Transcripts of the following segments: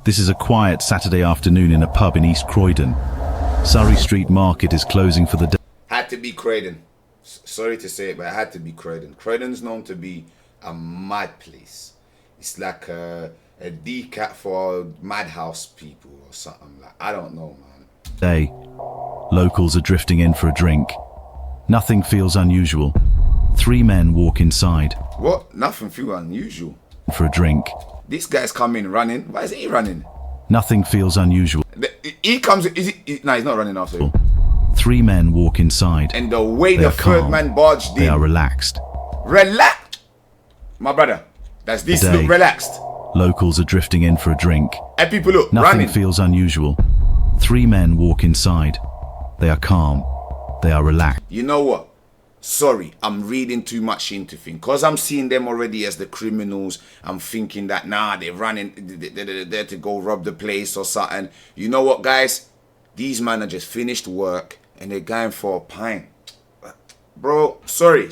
This is a quiet Saturday afternoon in a pub in East Croydon. Surrey Street Market is closing for the day. Had to be Croydon. Sorry to say it, but it had to be Croydon. Croydon's known to be a mad place. It's like a decaf for madhouse people or something. Like, I don't know, man. Locals are drifting in for a drink. Nothing feels unusual. 3 men walk inside. What? Nothing feels unusual. For a drink. This guy's coming running. Why is he running? Nothing feels unusual. He comes. No, he's not running after him. 3 men walk inside. And the way They the are third calm. man barged in. They are relaxed. Relaxed, my brother. That's this Today, look relaxed. Locals are drifting in for a drink. Hey, people look Nothing running. feels unusual. 3 men walk inside. They are calm. They are relaxed. You know what? Sorry, I'm reading too much into things. Because I'm seeing them already as the criminals. I'm thinking that, nah, they're running. They're there to go rob the place or something. You know what, guys? These men are just finished work and they're going for a pint. Bro, sorry.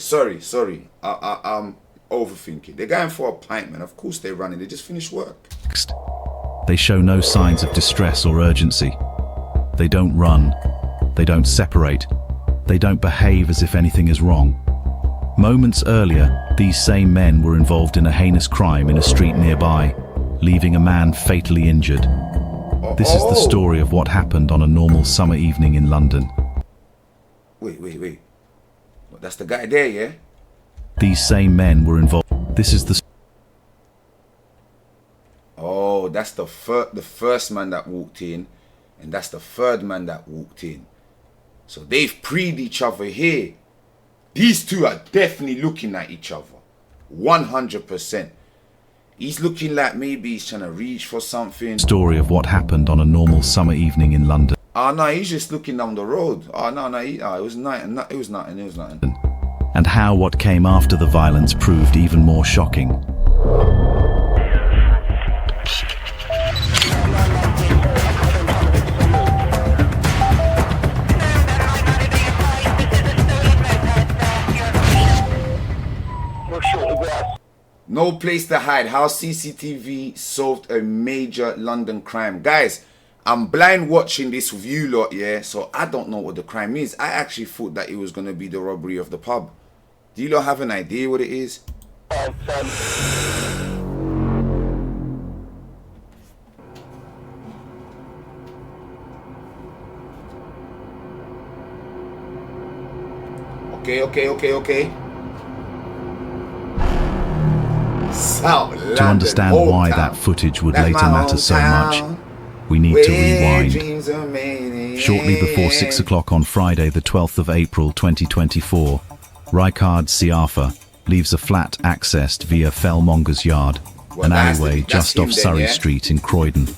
I'm overthinking. They're going for a pint, man. Of course they're running. They just finished work. They show no signs of distress or urgency. They don't run. They don't separate. They don't behave as if anything is wrong. Moments earlier, these same men were involved in a heinous crime in a street nearby, leaving a man fatally injured. This is the story of what happened on a normal summer evening in London. Wait. Well, that's the guy there, yeah? These same men were involved. This is the... Oh, that's the first man that walked in, and that's the third man that walked in. So they've preed each other here. These two are definitely looking at each other. 100%. He's looking like maybe he's trying to reach for something. Story of what happened on a normal summer evening in London. Oh no, he's just looking down the road. Oh no, it was nothing. It was nothing. And how what came after the violence proved even more shocking. No place to hide. How CCTV solved a major London crime. Guys, I'm blind watching this view lot, yeah? So I don't know what the crime is. I actually thought that it was going to be the robbery of the pub. Do you lot have an idea what it is? Okay. To understand why that footage would later matter so much, we need to rewind. Shortly before 6 o'clock on Friday, the 12th of April 2024, Ricard Siafa leaves a flat accessed via Fellmonger's Yard, an alleyway just off Surrey Street in Croydon.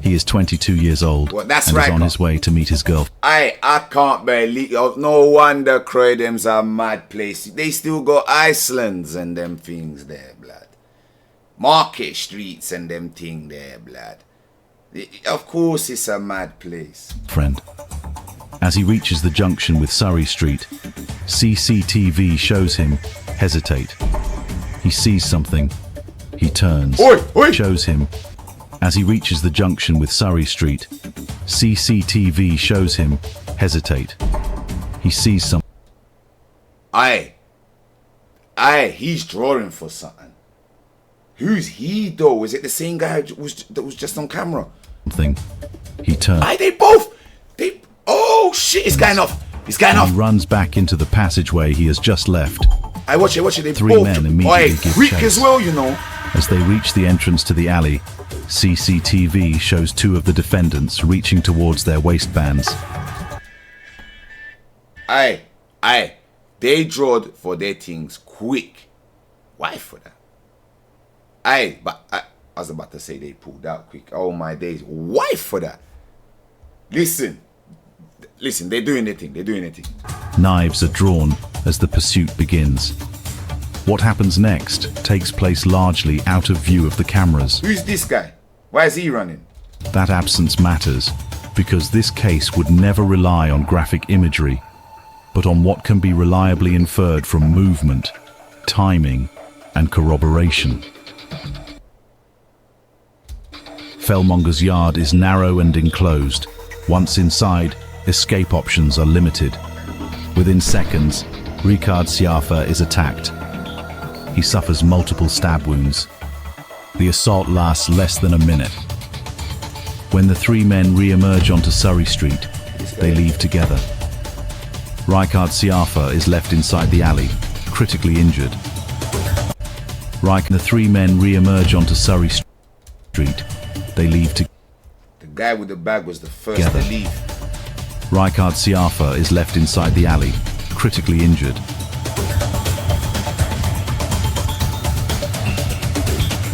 He is 22 years old and is on his way to meet his girlfriend. I can't believe. No wonder Croydon's a mad place. They still got Icelands and them things there, blood. Market streets and them thing there, blood. Of course it's a mad place. As he reaches the junction with Surrey Street, CCTV shows him hesitate. He sees something. He turns. Shows him. As he reaches the junction with Surrey Street, CCTV shows him hesitate. He sees something. He's drawing for something. Who's he though? Is it the same guy that was just on camera? He turns. Oh shit! It's going off. He runs back into the passageway he has just left. Watch it. They 3 men immediately give quick chase. as well, you know. As they reach the entrance to the alley, CCTV shows 2 of the defendants reaching towards their waistbands. They drawed for their things quick. Why for that? But I was about to say they pulled out quick. Oh my days. Why for that? Listen, they're doing their thing. Knives are drawn as the pursuit begins. What happens next takes place largely out of view of the cameras. Who's this guy? Why is he running? That absence matters because this case would never rely on graphic imagery, but on what can be reliably inferred from movement, timing, and corroboration. Fellmonger's yard is narrow and enclosed. Once inside, escape options are limited. Within seconds, Ricard Siafa is attacked. He suffers multiple stab wounds. The assault lasts less than a minute. When the three men re-emerge onto Surrey Street, they leave together. Ricard Siafa is left inside the alley, critically injured. The three men re-emerge onto Surrey Street. They leave together. The guy with the bag was the first to leave. Ricard Siafa is left inside the alley, critically injured.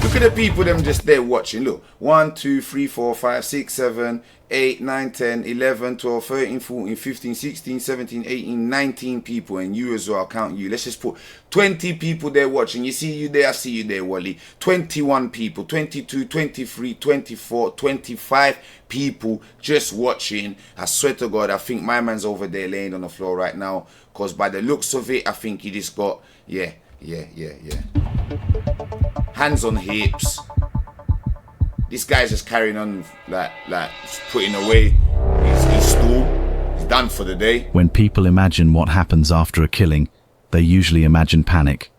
Look at the people them just there watching. Look, 1, 2, 3, 4, 5, 6, 7, 8, 9, 10, 11, 12, 13, 14, 15, 16, 17, 18, 19 people, and you as well. I'll count you. Let's just put 20 people there watching. You see you there, I see you there, Wally. 21 people, 22, 23, 24, 25 people just watching. I swear to God, I think my man's over there laying on the floor right now, because by the looks of it, I think he just got, yeah. Hands on hips. This guy's just carrying on like putting away his stool. He's done for the day. When people imagine what happens after a killing, they usually imagine panic.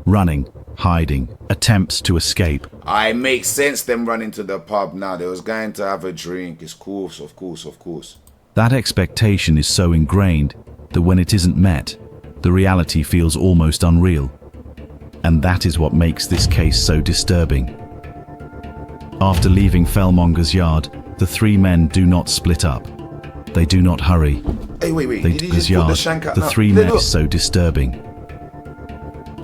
Running, hiding, attempts to escape. I make sense them running to the pub now. They was going to have a drink. Of course. That expectation is so ingrained that when it isn't met, the reality feels almost unreal. And that is what makes this case so disturbing. After leaving Fellmonger's yard, the three men do not split up. They do not hurry. Hey, wait. They did he just put the shank out the now? three men is so disturbing.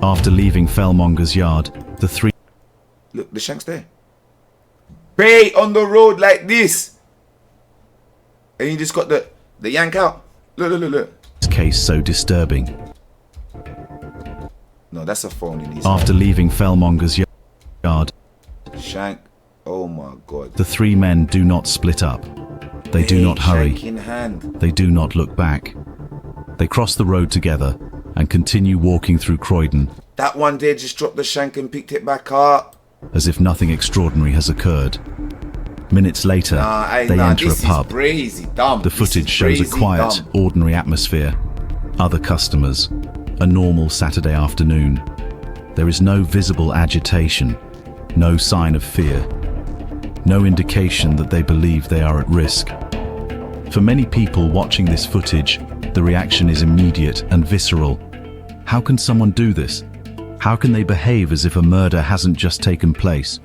After leaving Fellmonger's yard, the three... Look, the shank's there. Bay on the road like this. And you just got the yank out. Look. This case so disturbing. No, that's a phone in his After leaving Fellmonger's yard, shank. Oh my God. the three men do not split up. They do not hurry. Shank in hand. They do not look back. They cross the road together and continue walking through Croydon. That one there just dropped the shank and picked it back up. As if nothing extraordinary has occurred. Minutes later, they enter a pub. The footage shows a quiet, ordinary atmosphere. Other customers. A normal Saturday afternoon. There is no visible agitation, no sign of fear, no indication that they believe they are at risk. For many people watching this footage, the reaction is immediate and visceral. How can someone do this? How can they behave as if a murder hasn't just taken place?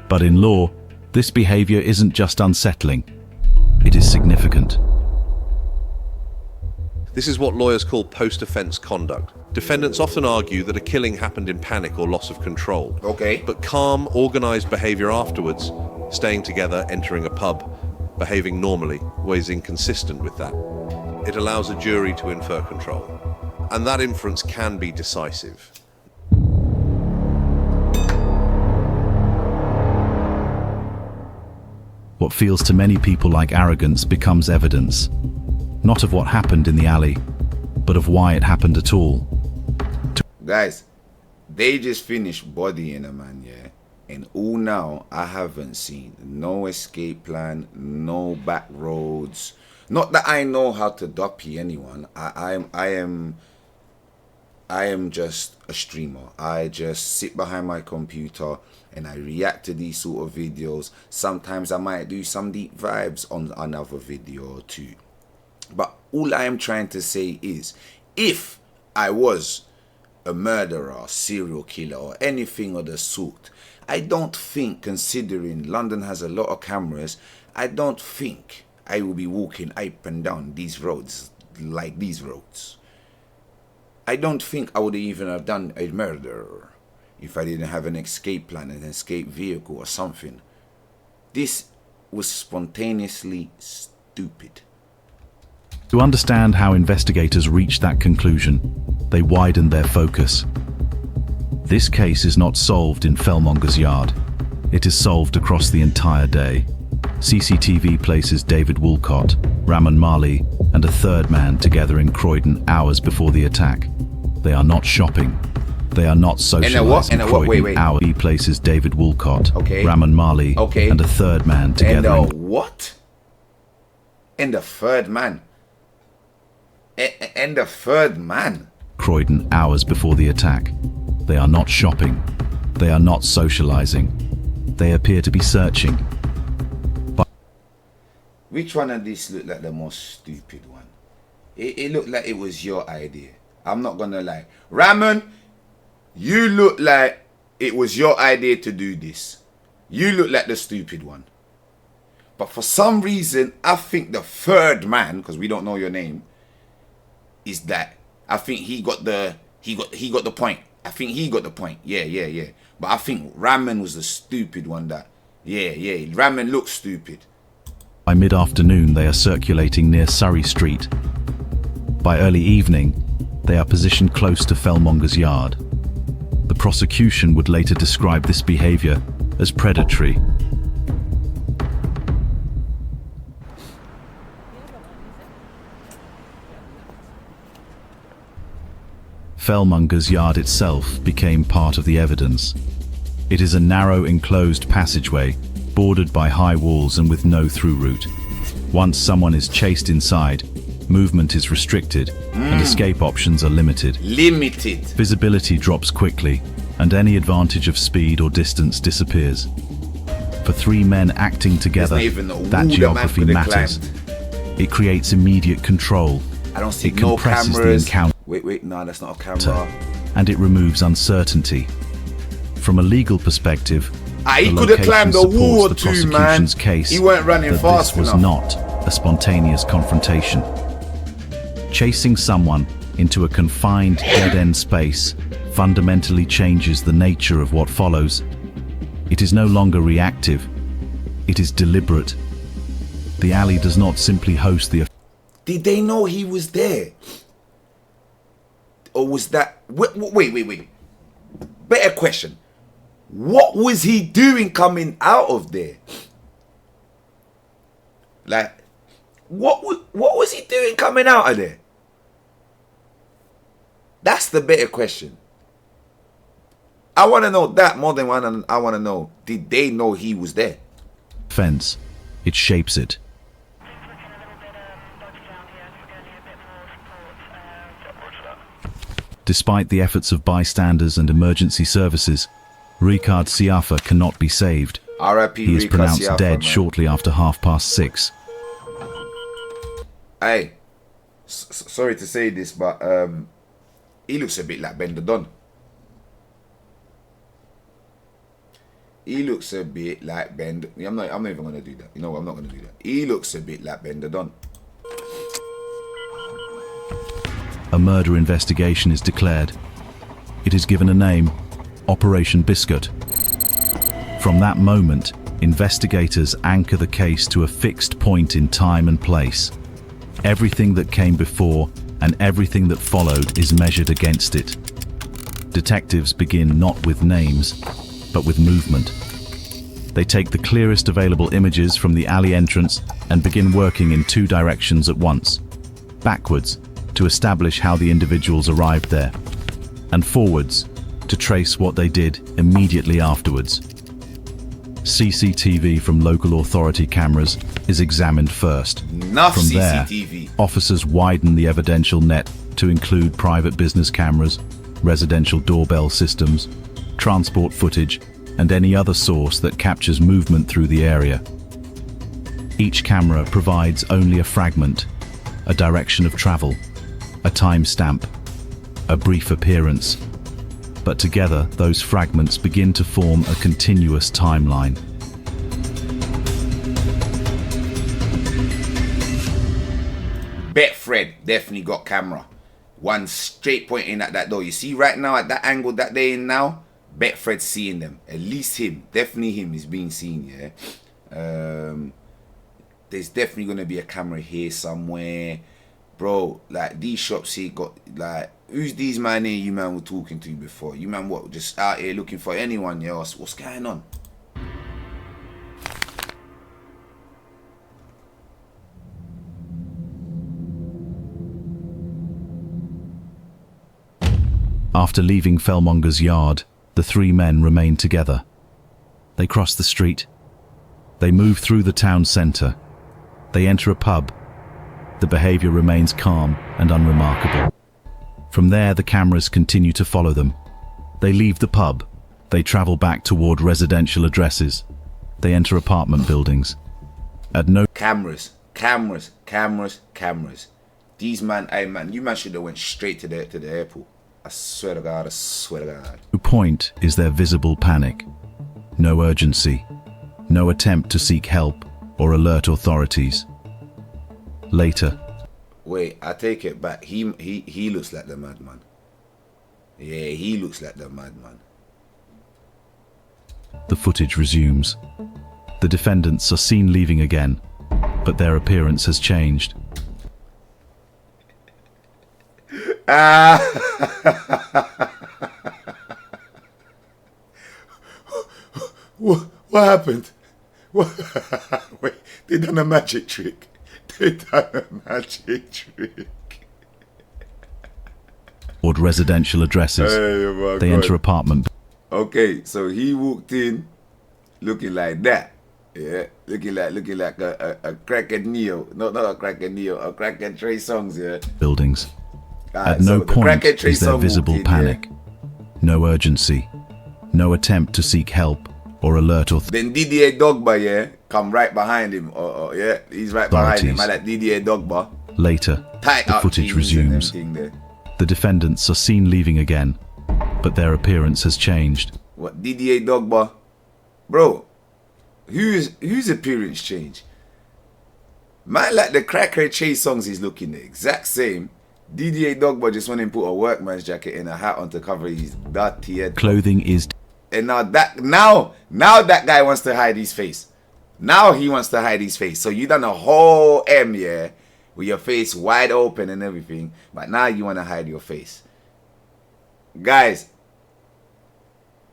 But in law, this behavior isn't just unsettling, it is significant. This is what lawyers call post-offence conduct. Defendants often argue that a killing happened in panic or loss of control. Okay. But calm, organised behaviour afterwards, staying together, entering a pub, behaving normally, was inconsistent with that. It allows a jury to infer control. And that inference can be decisive. What feels to many people like arrogance becomes evidence. Not of what happened in the alley, but of why it happened at all. Guys, they just finished bodying a man, yeah? And all now, I haven't seen no escape plan, no back roads. Not that I know how to doppy anyone. I am just a streamer. I just sit behind my computer and I react to these sort of videos. Sometimes I might do some deep vibes on another video or two. But all I am trying to say is, if I was a murderer, serial killer, or anything of the sort, I don't think, considering London has a lot of cameras, I don't think I will be walking up and down these roads like these roads. I don't think I would even have done a murder if I didn't have an escape plan, an escape vehicle or something. This was spontaneously stupid. To understand how investigators reached that conclusion, they widened their focus. This case is not solved in Fellmonger's yard. It is solved across the entire day. CCTV places David Woolcott, Raman Mali, and a third man together in Croydon hours before the attack. They are not shopping. They are not socializing. And a what? Wait. Our he places David Woolcott, Okay. Raman Mali, Okay. and a third man together. And the what? And the third man. And the third man. Croydon hours before the attack. They are not shopping. They are not socializing. They appear to be searching. Which one of these looked like the most stupid one? It looked like it was your idea. I'm not gonna lie. Raman, you look like it was your idea to do this. You look like the stupid one. But for some reason, I think the third man, because we don't know your name, is that I think he got the point. I think he got the point. Yeah. But I think Raman was the stupid one that Raman looks stupid. By mid-afternoon, they are circulating near Surrey Street. By early evening, they are positioned close to Fellmonger's yard. The prosecution would later describe this behavior as predatory. Fellmonger's yard itself became part of the evidence. It is a narrow enclosed passageway, bordered by high walls and with no through route. Once someone is chased inside, movement is restricted and escape options are limited. Visibility drops quickly and any advantage of speed or distance disappears. For three men acting together, that geography matters. It creates immediate control. I don't see it no compresses cameras. the encounter. Wait, no, that's not a camera. And it removes uncertainty. From a legal perspective, He the could have climbed the location wall supports too, the man. prosecution's case He weren't running that fast this was enough. not a spontaneous confrontation. Chasing someone into a confined dead-end space fundamentally changes the nature of what follows. It is no longer reactive. It is deliberate. The alley does not simply host the... Did they know he was there? Or was that... Wait. Better question. What was he doing coming out of there? Like, what was he doing coming out of there? That's the better question. I want to know that more than I want to know, did they know he was there? Fence. It shapes it. Despite the efforts of bystanders and emergency services, Ricard Siafa cannot be saved. R.I.P. He is Ricard pronounced Siafa, dead man. shortly after 6:30. Hey, sorry to say this, but he looks a bit like Ben the Don. He looks a bit like Ben. I'm not even gonna do that. You know what? I'm not gonna do that. He looks a bit like Ben the Don. A murder investigation is declared. It is given a name, Operation Biscuit. From that moment, investigators anchor the case to a fixed point in time and place. Everything that came before and everything that followed is measured against it. Detectives begin not with names, but with movement. They take the clearest available images from the alley entrance and begin working in two directions at once. Backwards, to establish how the individuals arrived there, and forwards, to trace what they did immediately afterwards. CCTV from local authority cameras is examined first. Enough From there, CCTV. officers widen the evidential net to include private business cameras, residential doorbell systems, transport footage, and any other source that captures movement through the area. Each camera provides only a fragment, a direction of travel, a timestamp, a brief appearance. But together, those fragments begin to form a continuous timeline. Betfred definitely got camera. One straight pointing at that door. You see right now at that angle that they're in now, Betfred's seeing them. At least him. Definitely him is being seen, yeah. There's definitely going to be a camera here somewhere. Bro, like these shops here got, like, who's these man here you man were talking to before? You man what, just out here looking for anyone, yeah? What's going on? After leaving Fellmonger's yard, the three men remained together. They cross the street. They move through the town centre. They enter a pub. The behaviour remains calm and unremarkable. From there, the cameras continue to follow them. They leave the pub. They travel back toward residential addresses. They enter apartment buildings. At no Cameras. These man, hey man, you man should have went straight to the airport. I swear to God, point is there visible panic. No urgency. No attempt to seek help or alert authorities. Later. Wait, I take it back. He looks like the madman. Yeah, he looks like the madman. The footage resumes. The defendants are seen leaving again, but their appearance has changed. What happened? Wait, they done a magic trick. Or residential addresses. Hey, they enter apartment. Okay, so he walked in looking like that. Yeah, looking like a crackhead Neo. Not a crackhead Neo, a crackhead Trey Songz, yeah. Buildings. Right, At no so point is there Song visible panic. Yeah. No urgency. No attempt to seek help or alert Then Didier Drogba, yeah, come right behind him. Yeah, he's right behind him. I like Didier Drogba. Later, the footage resumes. The defendants are seen leaving again, but their appearance has changed. What, Didier Drogba? Bro, whose appearance changed? Man, like the cracker Chase Songs is looking the exact same. Didier Drogba just went and put a workman's jacket and a hat on to cover his dirty head. Clothing is... And now that guy wants to hide his face. Now he wants to hide his face. So you done a whole M, yeah, with your face wide open and everything. But now you want to hide your face. Guys,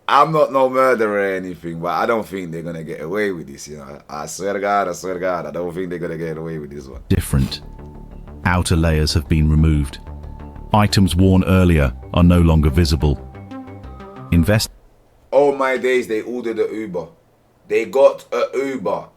I'm not no murderer or anything, but I don't think they're going to get away with this, you know. I swear to God, I don't think they're going to get away with this one. Different. Outer layers have been removed. Items worn earlier are no longer visible. Oh my days, they ordered an Uber. They got an Uber.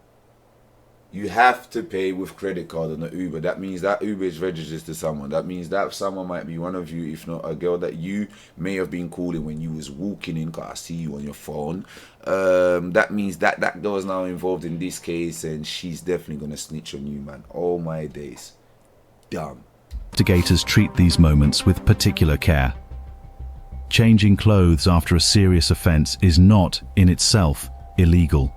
You have to pay with credit card on the Uber. That means that Uber is registered to someone. That means that someone might be one of you, if not a girl that you may have been calling when you was walking in, because I see you on your phone. That means that girl is now involved in this case, and she's definitely going to snitch on you, man. Oh my days. Dumb. Investigators treat these moments with particular care. Changing clothes after a serious offense is not, in itself, illegal.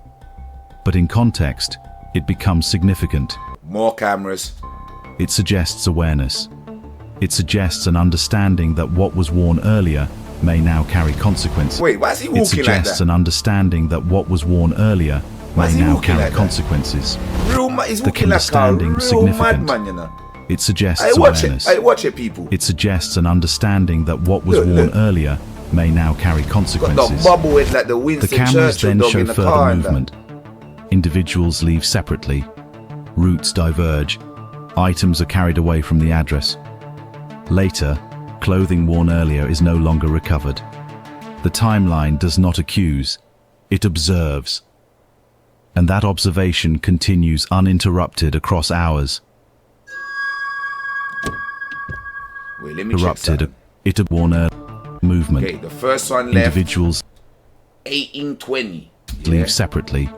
But in context, it becomes significant. More cameras. It suggests awareness. It suggests an understanding that what was worn earlier may now carry consequences. Wait, why is he walking like that? It suggests an understanding that what was worn earlier may now carry consequences. The understanding significant. Madman, you know? It suggests awareness. Watch it, people. It suggests an understanding that what was worn earlier may now carry consequences. The cameras then show further movement. Individuals leave separately. Routes diverge. Items are carried away from the address. Later, clothing worn earlier is no longer recovered. The timeline does not accuse, it observes. And that observation continues uninterrupted across hours. Wait, let me check it worn earlier movement. Okay, the first one left. Individuals 1820. Leave separately.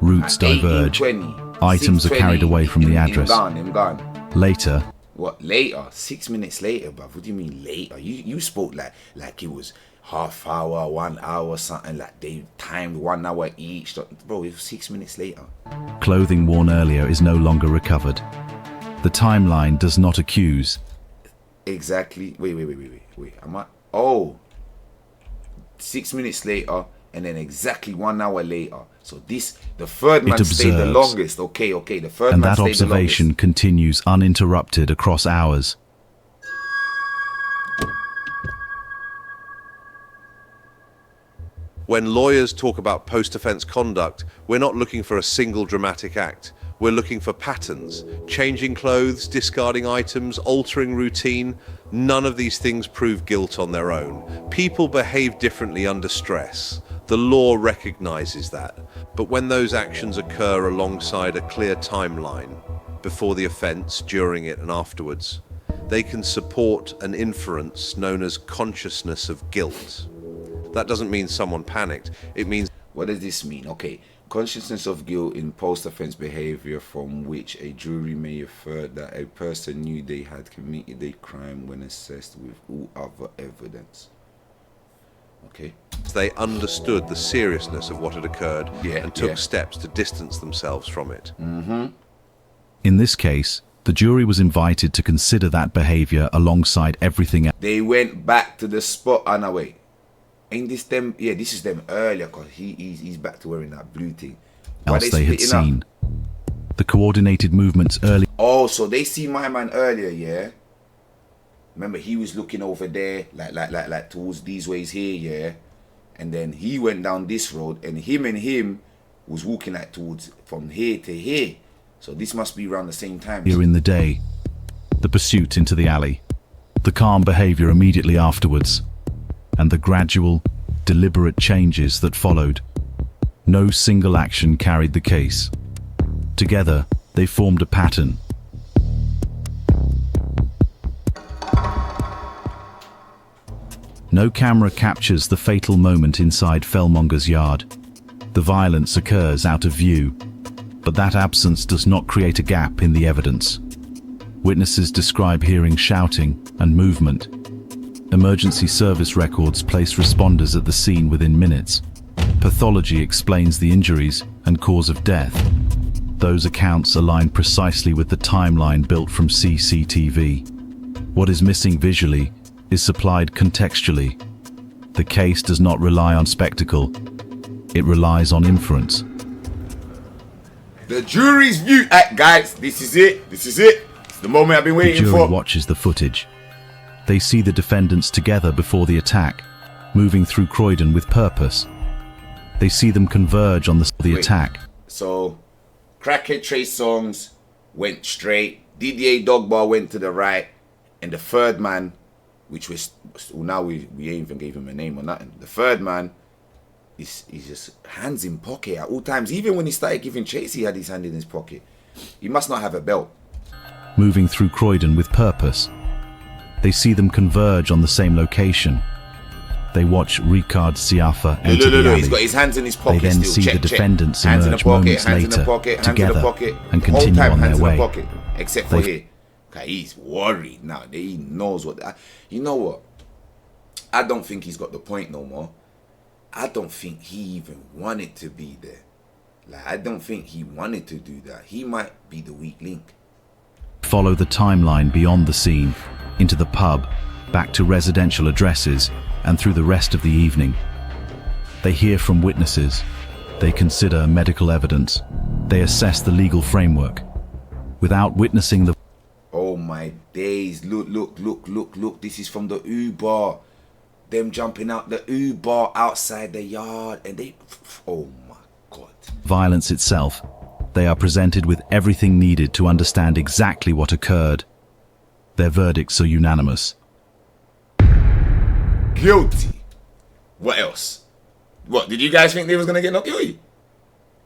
Routes diverge. Items are carried away from the address. I'm gone. Later. What, later? 6 minutes later, bruv. What do you mean later? You spoke like it was half hour, 1 hour, something like they timed 1 hour each. Bro, it was 6 minutes later. Clothing worn earlier is no longer recovered. The timeline does not accuse. Exactly. Wait. Oh. 6 minutes later, and then exactly 1 hour later. So the third man stayed the longest. Okay. The third man stayed the longest. And that observation continues uninterrupted across hours. When lawyers talk about post-offence conduct, we're not looking for a single dramatic act. We're looking for patterns, changing clothes, discarding items, altering routine. None of these things prove guilt on their own. People behave differently under stress. The law recognizes that. But when those actions occur alongside a clear timeline, before the offense, during it, and afterwards, they can support an inference known as consciousness of guilt. That doesn't mean someone panicked. It means... What does this mean? Okay. Consciousness of guilt in post-offense behavior from which a jury may infer that a person knew they had committed a crime when assessed with all other evidence. Okay. They understood the seriousness of what had occurred and took yeah. steps to distance themselves from it. In this case, the jury was invited to consider that behavior alongside everything else. They went back to the spot on our way. Ain't this them? Yeah, this is them earlier because he's back to wearing that blue thing. Else they had seen. The coordinated movements early. Oh, so they see my man earlier, yeah? Remember, he was looking over there, like towards these ways here, yeah? And then he went down this road, and him was walking like towards from here to here. So this must be around the same time. Here in the day, the pursuit into the alley, the calm behavior immediately afterwards, and the gradual, deliberate changes that followed. No single action carried the case. Together, they formed a pattern. No camera captures the fatal moment inside Fellmonger's yard. The violence occurs out of view, but that absence does not create a gap in the evidence. Witnesses describe hearing shouting and movement. Emergency service records place responders at the scene within minutes. Pathology explains the injuries and cause of death. Those accounts align precisely with the timeline built from CCTV. What is missing visually is supplied contextually. The case does not rely on spectacle. It relies on inference. The jury's view. Guys, this is it. This is it. It's the moment I've been waiting The for. jury watches the footage. They see the defendants together before the attack, moving through Croydon with purpose. They see them converge on the attack. So, Crackhead Trey Songs went straight. Didier Dogbar went to the right. And the third man, which was... Now we ain't even gave him a name or nothing. The third man is just hands in pocket at all times. Even when he started giving chase, he had his hand in his pocket. He must not have a belt. Moving through Croydon with purpose. They see them converge on the same location. They watch Ricard Siafa enter the alley. He's got his hands in his pocket. They then still. see the defendants emerge moments later, together, and The whole continue time, on their hands in way. the pocket, except for here. Okay, he's worried now. He knows what... You know what? I don't think he's got the point no more. I don't think he even wanted to be there. Like, I don't think he wanted to do that. He might be the weak link. Follow the timeline beyond the scene, into the pub, back to residential addresses, and through the rest of the evening. They hear from witnesses. They consider medical evidence. They assess the legal framework. Without witnessing the... Oh my days. Look. This is from the U-Bar. Them jumping out the U-Bar outside the yard. And they... Oh my God. violence itself, they are presented with everything needed to understand exactly what occurred. Their verdicts are unanimous. Guilty. What else? What, did you guys think they was going to get not guilty?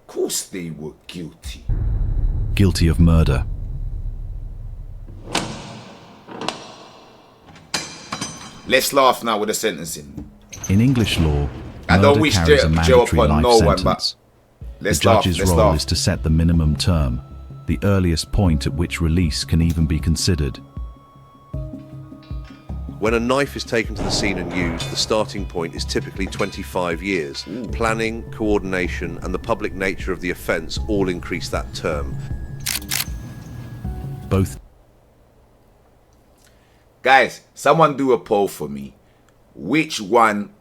Of course they were guilty. Guilty of murder. Let's laugh now with the sentencing. In English law, I don't murder wish carries a jail mandatory upon life no one, sentence. but let's The judge's laugh. role is to set the minimum term, the earliest point at which release can even be considered. When a knife is taken to the scene and used, the starting point is typically 25 years. Planning, coordination, and the public nature of the offence all increase that term. Both Guys, someone do a poll for me. Which one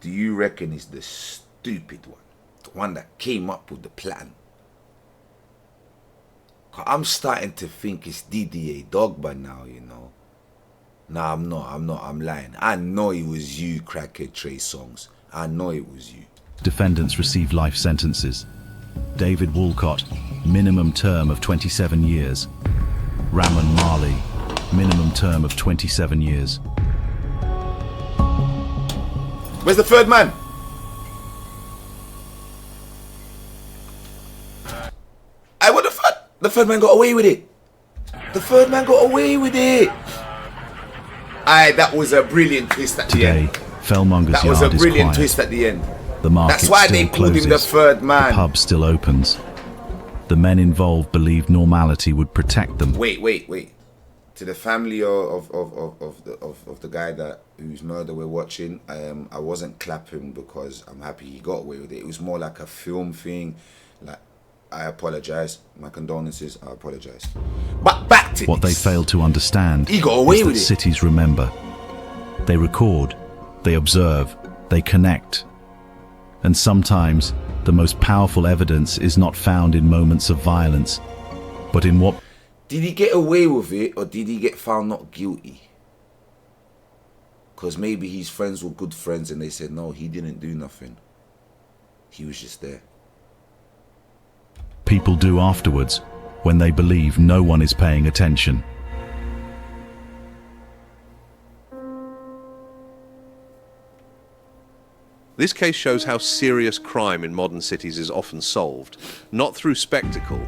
do you reckon is the stupid one? The one that came up with the plan? 'Cause I'm starting to think it's DDA Dogba now, you know. Nah, I'm not, I'm lying. I know it was you, Crackhead Trey Songs. I know it was you. defendants receive life sentences. David Walcott, minimum term of 27 years. Ramon Marley, minimum term of 27 years. Where's the third man? I what the third man got away with it. The third man got away with it. Aye, that was a brilliant twist at the end. Today, Fellmonger's That was a yard is brilliant quiet. twist at the end. The market That's why still they called closes. him the third man. The pub still opens. The men involved believed normality would protect them. Wait. To the family of the guy whose murder we're watching, I wasn't clapping because I'm happy he got away with it. It was more like a film thing. Like, I apologize. My condolences. I apologize. But back to What they this. failed to understand He got away is with that it. cities remember. They record, they observe, they connect. And sometimes the most powerful evidence is not found in moments of violence, but in what Did he get away with it or did he get found not guilty? Because maybe his friends were good friends and they said, no, he didn't do nothing. He was just there. people do afterwards when they believe no one is paying attention. This case shows how serious crime in modern cities is often solved, not through spectacle,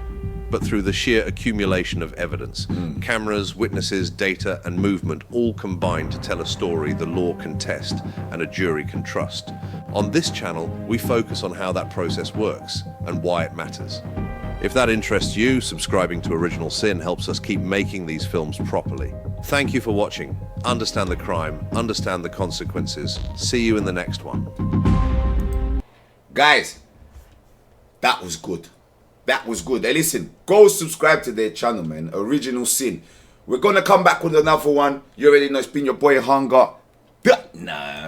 but through the sheer accumulation of evidence. Cameras, witnesses, data, and movement all combine to tell a story the law can test and a jury can trust. On this channel, we focus on how that process works and why it matters. If that interests you, subscribing to Original Sin helps us keep making these films properly. Thank you for watching. Understand the crime, understand the consequences. See you in the next one. Guys, that was good. That was good. Hey, listen, go subscribe to their channel, man. Original Sin. We're going to come back with another one. You already know it's been your boy Hunger. Nah.